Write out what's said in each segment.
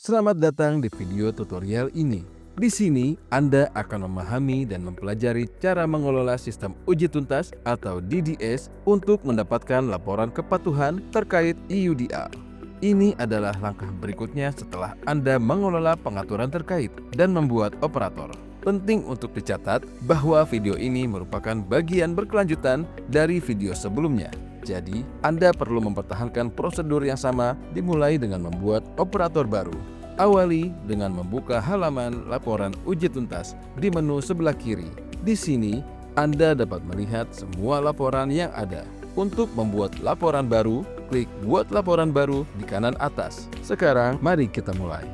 Selamat datang di video tutorial ini. Di sini Anda akan memahami dan mempelajari cara mengelola sistem uji tuntas atau DDS untuk mendapatkan laporan kepatuhan terkait EUDR. Ini adalah langkah berikutnya setelah Anda mengelola pengaturan terkait dan membuat operator. Penting untuk dicatat bahwa video ini merupakan bagian berkelanjutan dari video sebelumnya. Jadi, Anda perlu mempertahankan prosedur yang sama dimulai dengan membuat operator baru. Awali dengan membuka halaman laporan uji tuntas di menu sebelah kiri. Di sini, Anda dapat melihat semua laporan yang ada. Untuk membuat laporan baru, klik Buat Laporan Baru di kanan atas. Sekarang, mari kita mulai.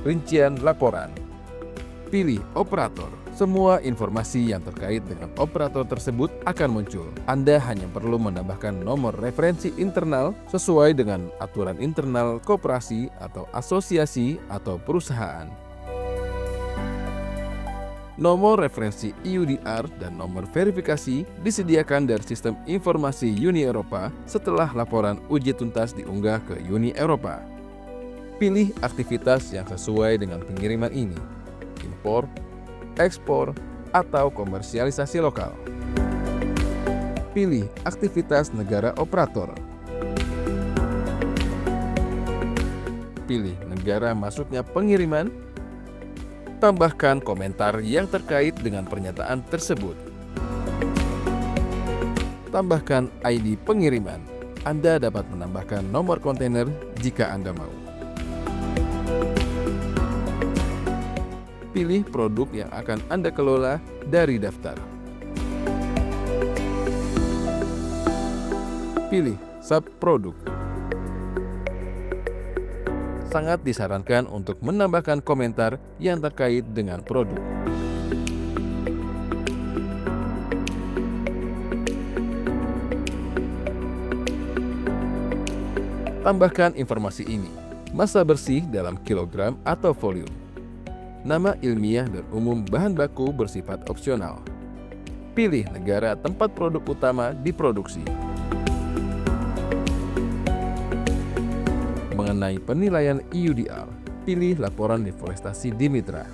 Rincian laporan. Pilih operator. Semua informasi yang terkait dengan operator tersebut akan muncul. Anda hanya perlu menambahkan nomor referensi internal sesuai dengan aturan internal koperasi atau asosiasi atau perusahaan. Nomor referensi EUDR dan nomor verifikasi disediakan dari Sistem Informasi Uni Eropa setelah laporan uji tuntas diunggah ke Uni Eropa. Pilih aktivitas yang sesuai dengan pengiriman ini. Impor, ekspor, atau komersialisasi lokal. Pilih aktivitas negara operator. Pilih negara masuknya pengiriman. Tambahkan komentar yang terkait dengan pernyataan tersebut. Tambahkan ID pengiriman. Anda dapat menambahkan nomor kontainer jika Anda mau. Pilih produk yang akan Anda kelola dari daftar. Pilih subproduk. Sangat disarankan untuk menambahkan komentar yang terkait dengan produk. Tambahkan informasi ini. Massa bersih dalam kilogram atau volume. Nama ilmiah dan umum bahan baku bersifat opsional. Pilih negara tempat produk utama diproduksi. Mengenai penilaian EUDR, pilih laporan deforestasi di mitra.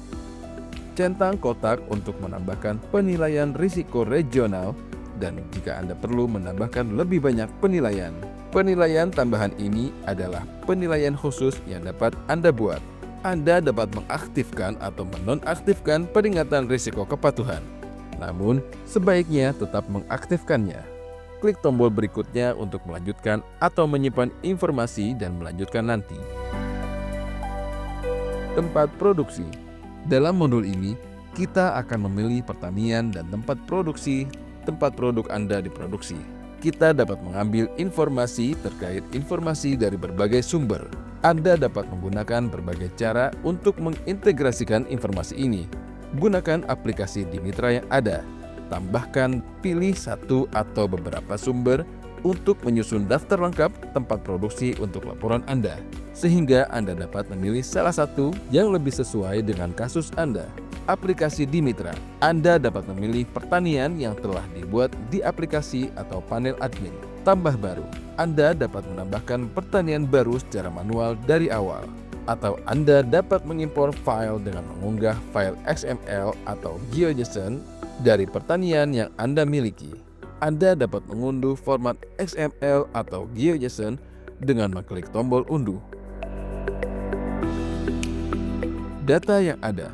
Centang kotak untuk menambahkan penilaian risiko regional dan jika Anda perlu menambahkan lebih banyak penilaian. Penilaian tambahan ini adalah penilaian khusus yang dapat Anda buat. Anda dapat mengaktifkan atau menonaktifkan peringatan risiko kepatuhan. Namun, sebaiknya tetap mengaktifkannya. Klik tombol berikutnya untuk melanjutkan atau menyimpan informasi dan melanjutkan nanti. Tempat produksi. Dalam modul ini, kita akan memilih pertanian dan tempat produksi tempat produk Anda diproduksi. Kita dapat mengambil informasi terkait informasi dari berbagai sumber. Anda dapat menggunakan berbagai cara untuk mengintegrasikan informasi ini. Gunakan aplikasi di mitra yang ada. Tambahkan pilih satu atau beberapa sumber untuk menyusun daftar lengkap tempat produksi untuk laporan Anda. Sehingga Anda dapat memilih salah satu yang lebih sesuai dengan kasus Anda. Aplikasi di mitra. Anda dapat memilih pertanian yang telah dibuat di aplikasi atau panel admin. Tambah baru. Anda dapat menambahkan pertanian baru secara manual dari awal. Atau Anda dapat mengimpor file dengan mengunggah file XML atau GeoJSON dari pertanian yang Anda miliki. Anda dapat mengunduh format XML atau GeoJSON dengan mengklik tombol unduh. Data yang ada.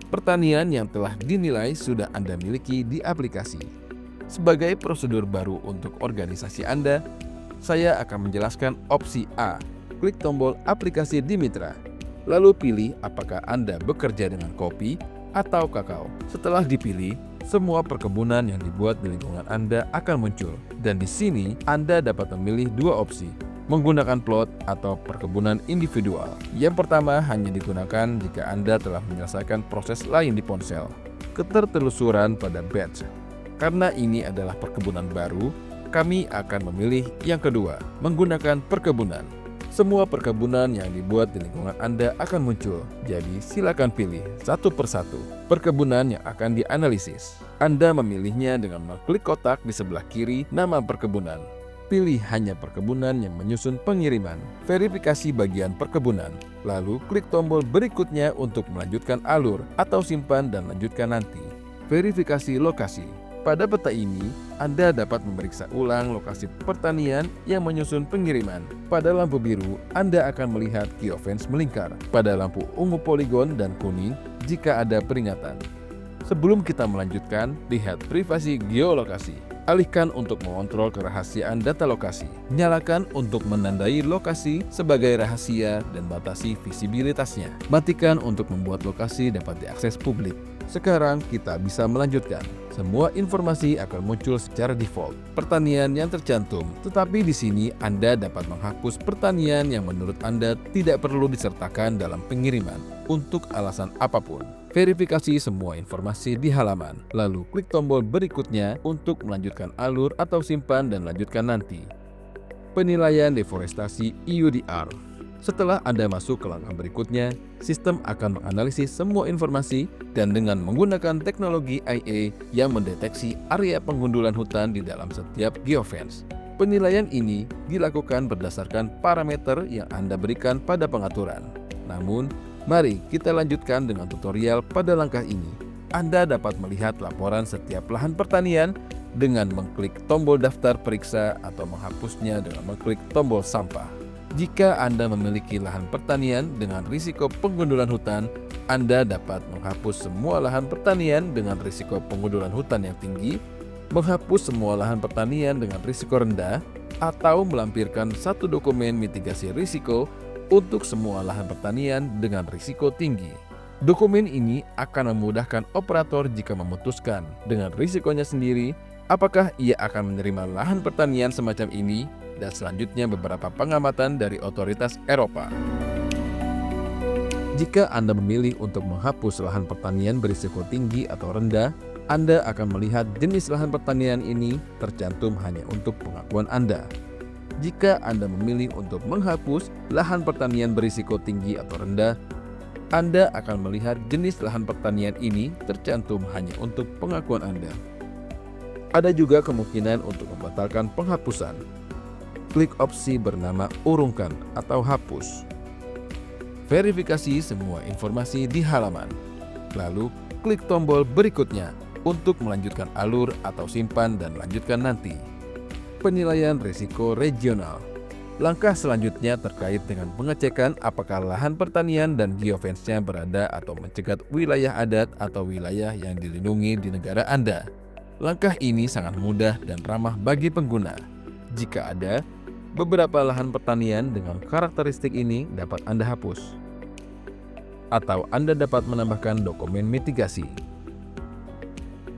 Pertanian yang telah dinilai sudah Anda miliki di aplikasi. Sebagai prosedur baru untuk organisasi Anda, saya akan menjelaskan opsi A. Klik tombol aplikasi di mitra. Lalu pilih apakah Anda bekerja dengan kopi atau kakao. Setelah dipilih, semua perkebunan yang dibuat di lingkungan Anda akan muncul. Dan di sini, Anda dapat memilih dua opsi. Menggunakan plot atau perkebunan individual. Yang pertama hanya digunakan jika Anda telah menyelesaikan proses lain di ponsel. Ketertelusuran pada batch. Karena ini adalah perkebunan baru, kami akan memilih yang kedua, menggunakan perkebunan. Semua perkebunan yang dibuat di lingkungan Anda akan muncul, jadi silakan pilih satu persatu perkebunan yang akan dianalisis. Anda memilihnya dengan mengklik kotak di sebelah kiri nama perkebunan. Pilih hanya perkebunan yang menyusun pengiriman. Verifikasi bagian perkebunan. Lalu klik tombol berikutnya untuk melanjutkan alur atau simpan dan lanjutkan nanti. Verifikasi lokasi. Pada peta ini, Anda dapat memeriksa ulang lokasi pertanian yang menyusun pengiriman. Pada lampu biru, Anda akan melihat geofence melingkar. Pada lampu ungu poligon dan kuning, jika ada peringatan. Sebelum kita melanjutkan, lihat privasi geolokasi. Alihkan untuk mengontrol kerahasiaan data lokasi. Nyalakan untuk menandai lokasi sebagai rahasia dan batasi visibilitasnya. Matikan untuk membuat lokasi dapat diakses publik. Sekarang kita bisa melanjutkan. Semua informasi akan muncul secara default. Pertanian yang tercantum, tetapi di sini Anda dapat menghapus pertanian yang menurut Anda tidak perlu disertakan dalam pengiriman untuk alasan apapun. Verifikasi semua informasi di halaman, lalu klik tombol berikutnya untuk melanjutkan alur atau simpan dan lanjutkan nanti. Penilaian deforestasi EUDR. Setelah Anda masuk ke langkah berikutnya, sistem akan menganalisis semua informasi dan dengan menggunakan teknologi IA yang mendeteksi area pengundulan hutan di dalam setiap geofence. Penilaian ini dilakukan berdasarkan parameter yang Anda berikan pada pengaturan. Namun, mari kita lanjutkan dengan tutorial pada langkah ini. Anda dapat melihat laporan setiap lahan pertanian dengan mengklik tombol daftar periksa atau menghapusnya dengan mengklik tombol sampah. Jika Anda memiliki lahan pertanian dengan risiko pengundulan hutan, Anda dapat menghapus semua lahan pertanian dengan risiko pengundulan hutan yang tinggi, menghapus semua lahan pertanian dengan risiko rendah, atau melampirkan satu dokumen mitigasi risiko untuk semua lahan pertanian dengan risiko tinggi. Dokumen ini akan memudahkan operator jika memutuskan dengan risikonya sendiri apakah ia akan menerima lahan pertanian semacam ini, dan selanjutnya beberapa pengamatan dari otoritas Eropa. Jika Anda memilih untuk menghapus lahan pertanian berisiko tinggi atau rendah, Anda akan melihat jenis lahan pertanian ini tercantum hanya untuk pengakuan Anda. Jika Anda memilih untuk menghapus lahan pertanian berisiko tinggi atau rendah, Anda akan melihat jenis lahan pertanian ini tercantum hanya untuk pengakuan Anda. Ada juga kemungkinan untuk membatalkan penghapusan. Klik opsi bernama urungkan atau hapus. Verifikasi semua informasi di halaman. Lalu klik tombol berikutnya untuk melanjutkan alur atau simpan dan lanjutkan nanti. Penilaian risiko regional. Langkah selanjutnya terkait dengan pengecekan apakah lahan pertanian dan geofence-nya berada atau mencegat wilayah adat atau wilayah yang dilindungi di negara Anda. Langkah ini sangat mudah dan ramah bagi pengguna. Jika ada, beberapa lahan pertanian dengan karakteristik ini dapat Anda hapus. Atau Anda dapat menambahkan dokumen mitigasi.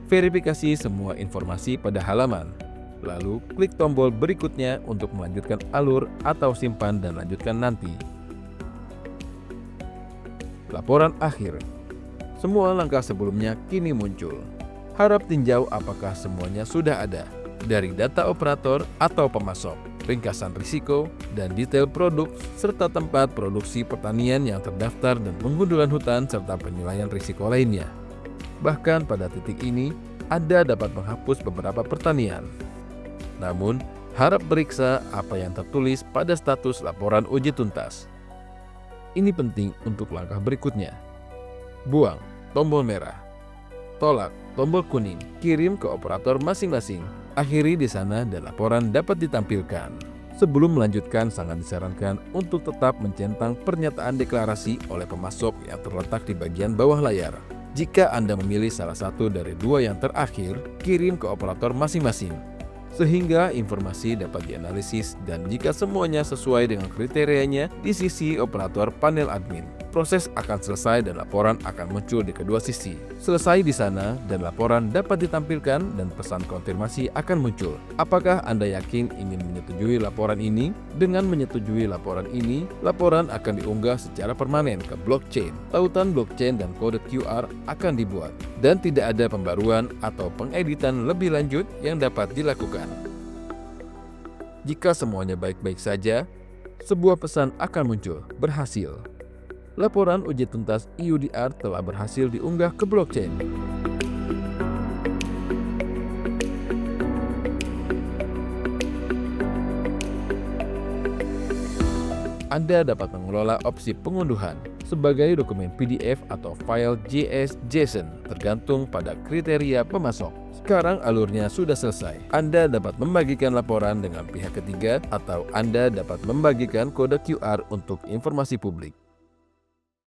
Verifikasi semua informasi pada halaman. Lalu klik tombol berikutnya untuk melanjutkan alur atau simpan dan lanjutkan nanti. Laporan akhir. Semua langkah sebelumnya kini muncul. Harap tinjau apakah semuanya sudah ada, dari data operator atau pemasok, ringkasan risiko, dan detail produk, serta tempat produksi pertanian yang terdaftar dan pengundulan hutan serta penilaian risiko lainnya. Bahkan pada titik ini, Anda dapat menghapus beberapa pertanian. Namun, harap periksa apa yang tertulis pada status laporan uji tuntas. Ini penting untuk langkah berikutnya. Buang tombol merah. Tolak tombol kuning. Kirim ke operator masing-masing. Akhiri di sana dan laporan dapat ditampilkan. Sebelum melanjutkan, sangat disarankan untuk tetap mencentang pernyataan deklarasi oleh pemasok yang terletak di bagian bawah layar. Jika Anda memilih salah satu dari dua yang terakhir, kirim ke operator masing-masing, sehingga informasi dapat dianalisis dan jika semuanya sesuai dengan kriterianya di sisi operator panel admin, proses akan selesai dan laporan akan muncul di kedua sisi. Selesai di sana dan laporan dapat ditampilkan dan pesan konfirmasi akan muncul. Apakah Anda yakin ingin menyetujui laporan ini? Dengan menyetujui laporan ini, laporan akan diunggah secara permanen ke blockchain. Tautan blockchain dan kode QR akan dibuat dan tidak ada pembaruan atau pengeditan lebih lanjut yang dapat dilakukan. Jika semuanya baik-baik saja, sebuah pesan akan muncul, berhasil. Laporan uji tuntas EUDR telah berhasil diunggah ke blockchain. Anda dapat mengelola opsi pengunduhan sebagai dokumen PDF atau file JS/JSON tergantung pada kriteria pemasok. Sekarang alurnya sudah selesai. Anda dapat membagikan laporan dengan pihak ketiga atau Anda dapat membagikan kode QR untuk informasi publik.